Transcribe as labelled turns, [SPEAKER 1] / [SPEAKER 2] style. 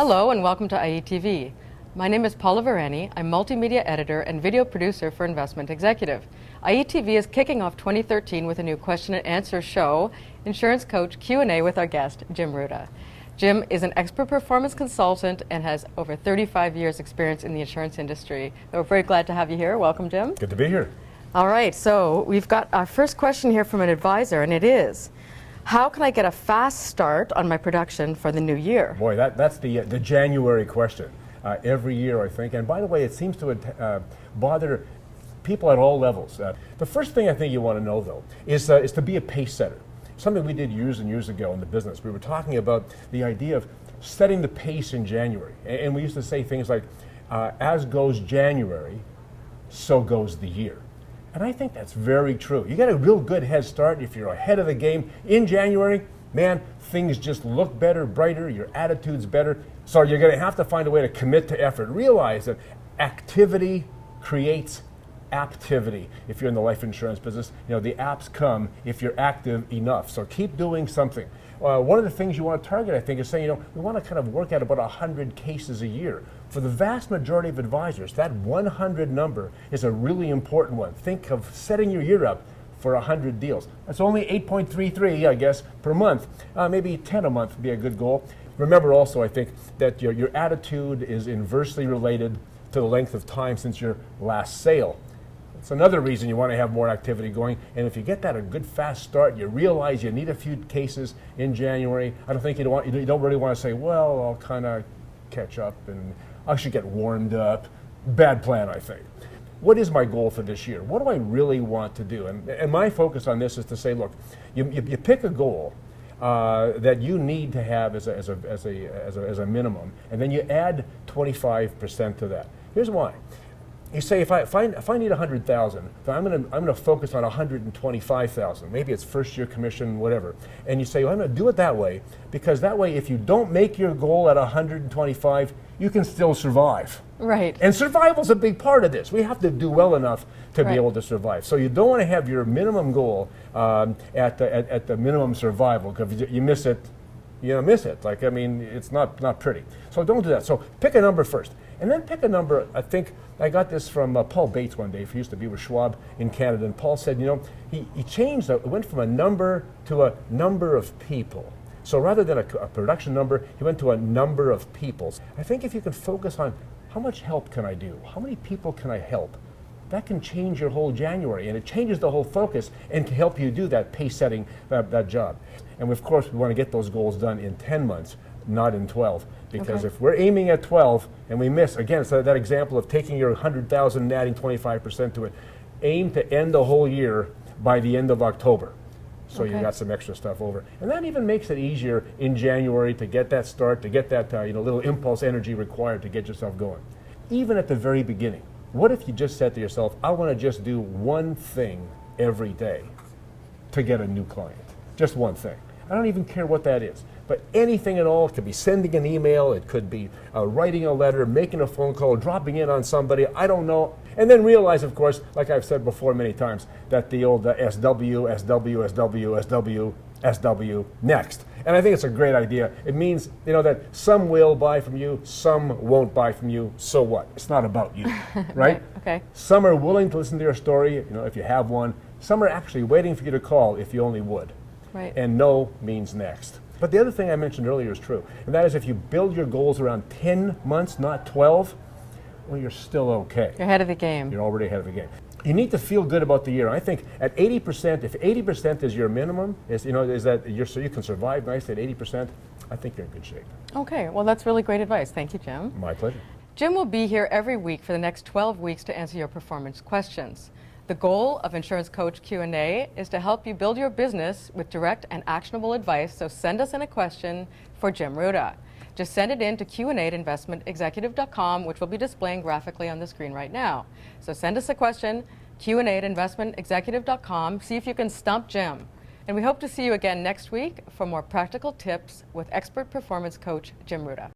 [SPEAKER 1] Hello and welcome to IETV. My name is Paula Virany. I'm multimedia editor and video producer for Investment Executive. IETV is kicking off 2013 with a new question and answer show, Insurance Coach Q&A with our guest, Jim Ruda. Jim is an expert performance consultant and has over 35 years experience in the insurance industry. We're very glad to have you here. Welcome, Jim.
[SPEAKER 2] Good to be here.
[SPEAKER 1] All right, so we've got our first question here from an advisor, and it is, how can I get a fast start on my production for the new year?
[SPEAKER 2] Boy, that's the January question every year, I think. And by the way, it seems to bother people at all levels. The first thing I think you want to know, though, is to be a pace setter. Something we did years and years ago in the business. We were talking about the idea of setting the pace in January. And we used to say things like, as goes January, so goes the year. And I think that's very true. You get a real good head start if you're ahead of the game in January. Man, things just look better, brighter, your attitude's better. So you're going to have to find a way to commit to effort. Realize that activity creates aptivity. If you're in the life insurance business, you know, the apps come if you're active enough. So keep doing something. One of the things you want to target, I think, is saying, we want to kind of work at about 100 cases a year. For the vast majority of advisors, that 100 number is a really important one. Think of setting your year up for 100 deals. That's only 8.33, I guess, per month. Maybe 10 a month would be a good goal. Remember also, I think, that your attitude is inversely related to the length of time since your last sale. It's another reason you want to have more activity going. And if you get that a good fast start, you realize you need a few cases in January. I don't think you don't really want to say, well, I'll kind of catch up and I should get warmed up. Bad plan, I think. What is my goal for this year? What do I really want to do? And my focus on this is to say, look, you pick a goal that you need to have as a minimum, and then you add 25% to that. Here's why. You say, if I need 100,000, then I'm going to focus on 125,000. Maybe it's first year commission, whatever. And you say, well, I'm going to do it that way because that way, if you don't make your goal at 125, you can still survive.
[SPEAKER 1] Right.
[SPEAKER 2] And survival's a big part of this. We have to do well enough to be able to survive. So you don't want to have your minimum goal at the minimum survival, because if you miss it, you miss it. Like, I mean, it's not pretty. So don't do that. So pick a number first. And then pick a number. I think I got this from Paul Bates one day. He used to be with Schwab in Canada. And Paul said, he changed, it went from a number to a number of people. So rather than a production number, he went to a number of people. I think if you can focus on how much help can I do? How many people can I help? That can change your whole January, and it changes the whole focus and can help you do that pace setting, that job. And of course, we want to get those goals done in 10 months, not in 12. Because if we're aiming at 12 and we miss, again, so that example of taking your 100,000 and adding 25% to it, aim to end the whole year by the end of October. So you got some extra stuff over. And that even makes it easier in January to get that start, to get that little impulse energy required to get yourself going. Even at the very beginning, what if you just said to yourself, I want to just do one thing every day to get a new client? Just one thing. I don't even care what that is. But anything at all. It could be sending an email, it could be writing a letter, making a phone call, dropping in on somebody, I don't know. And then realize, of course, like I've said before many times, that the old SW, next. And I think it's a great idea. It means, that some will buy from you, some won't buy from you, so what? It's not about you, right?
[SPEAKER 1] Okay.
[SPEAKER 2] Some are willing to listen to your story, if you have one. Some are actually waiting for you to call if you only would.
[SPEAKER 1] Right.
[SPEAKER 2] And no means next. But the other thing I mentioned earlier is true, and that is if you build your goals around 10 months, not 12, well, you're still okay.
[SPEAKER 1] You're ahead of the game.
[SPEAKER 2] You're already ahead of the game. You need to feel good about the year. I think at 80%, if 80% is your minimum, is that so you can survive nicely at 80%, I think you're in good shape. Okay,
[SPEAKER 1] well, that's really great advice. Thank you, Jim.
[SPEAKER 2] My pleasure.
[SPEAKER 1] Jim will be here every week for the next 12 weeks to answer your performance questions. The goal of Insurance Coach Q&A is to help you build your business with direct and actionable advice, so send us in a question for Jim Ruda. Just send it in to Q&A@investmentexecutive.com, which will be displaying graphically on the screen right now. So send us a question, Q&A@investmentexecutive.com. See if you can stump Jim. And we hope to see you again next week for more practical tips with expert performance coach Jim Ruda.